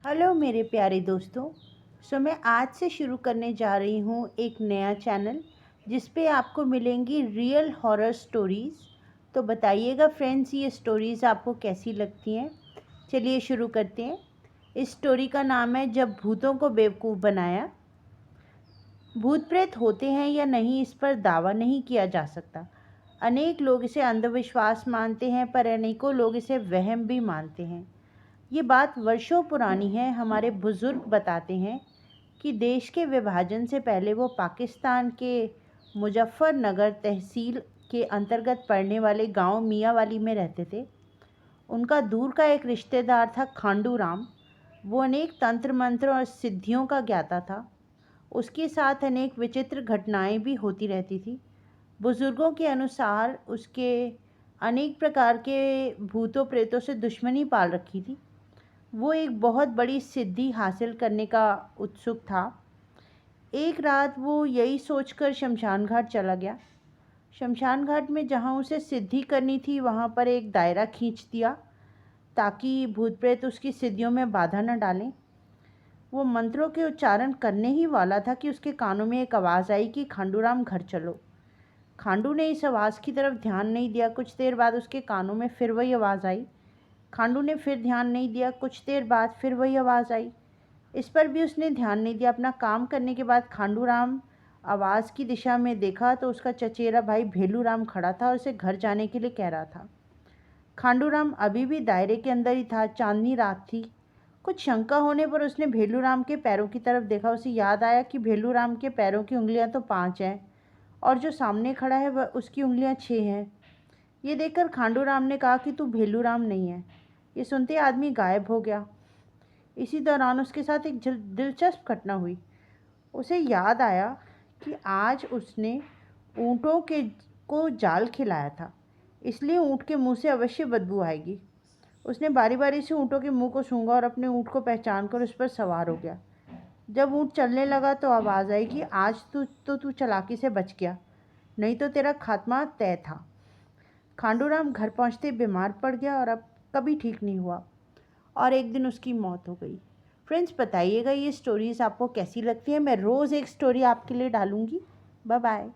Hello मेरे प्यारे दोस्तों। मैं आज से शुरू करने जा रही हूँ एक नया चैनल जिस पे आपको मिलेंगी रियल हॉरर स्टोरीज़। तो बताइएगा फ्रेंड्स, ये स्टोरीज़ आपको कैसी लगती हैं। चलिए शुरू करते हैं। इस स्टोरी का नाम है जब भूतों को बेवकूफ़ बनाया। भूत प्रेत होते हैं या नहीं, इस पर दावा नहीं किया जा सकता। अनेक लोग इसे अंधविश्वास मानते हैं, पर अनेकों लोग इसे वहम भी मानते हैं। ये बात वर्षों पुरानी है। हमारे बुज़ुर्ग बताते हैं कि देश के विभाजन से पहले वो पाकिस्तान के मुजफ्फरनगर तहसील के अंतर्गत पड़ने वाले गांव मियाँवाली में रहते थे। उनका दूर का एक रिश्तेदार था खांडू राम। वो अनेक तंत्र मंत्र और सिद्धियों का ज्ञाता था। उसके साथ अनेक विचित्र घटनाएं भी होती रहती थी। बुजुर्गों के अनुसार उसके अनेक प्रकार के भूतों प्रेतों से दुश्मनी पाल रखी थी। वो एक बहुत बड़ी सिद्धि हासिल करने का उत्सुक था। एक रात वो यही सोचकर शमशान घाट चला गया। शमशान घाट में जहाँ उसे सिद्धि करनी थी वहाँ पर एक दायरा खींच दिया ताकि भूत प्रेत उसकी सिद्धियों में बाधा न डालें। वो मंत्रों के उच्चारण करने ही वाला था कि उसके कानों में एक आवाज़ आई कि खांडूराम घर चलो। खांडू ने इस आवाज़ की तरफ ध्यान नहीं दिया। कुछ देर बाद उसके कानों में फिर वही आवाज़ आई। खांडू ने फिर ध्यान नहीं दिया। कुछ देर बाद फिर वही आवाज़ आई। इस पर भी उसने ध्यान नहीं दिया। अपना काम करने के बाद खांडू राम आवाज़ की दिशा में देखा तो उसका चचेरा भाई भेलू राम खड़ा था और उसे घर जाने के लिए कह रहा था। खांडू राम अभी भी दायरे के अंदर ही था। चांदनी रात थी। कुछ शंका होने पर उसने भेलू राम के पैरों की तरफ देखा। उसे याद आया कि भेलू राम के पैरों की उंगलियां तो 5 हैं और जो सामने खड़ा है वह उसकी उंगलियां 6 हैं। ये देखकर खांडू राम ने कहा कि तू भेलू राम नहीं है। ये सुनते आदमी गायब हो गया। इसी दौरान उसके साथ एक दिलचस्प घटना हुई। उसे याद आया कि आज उसने ऊँटों के को जाल खिलाया था, इसलिए ऊँट के मुंह से अवश्य बदबू आएगी। उसने बारी बारी से ऊँटों के मुंह को सूंघा और अपने ऊँट को पहचान कर उस पर सवार हो गया। जब ऊँट चलने लगा तो आवाज़ आई कि आज तू चालाकी से बच गया, नहीं तो तेरा खात्मा तय था। खांडूराम घर पहुंचते बीमार पड़ गया और अब कभी ठीक नहीं हुआ और एक दिन उसकी मौत हो गई। फ्रेंड्स, बताइएगा ये स्टोरीज़ आपको कैसी लगती हैं। मैं रोज़ एक स्टोरी आपके लिए डालूँगी। Bye bye.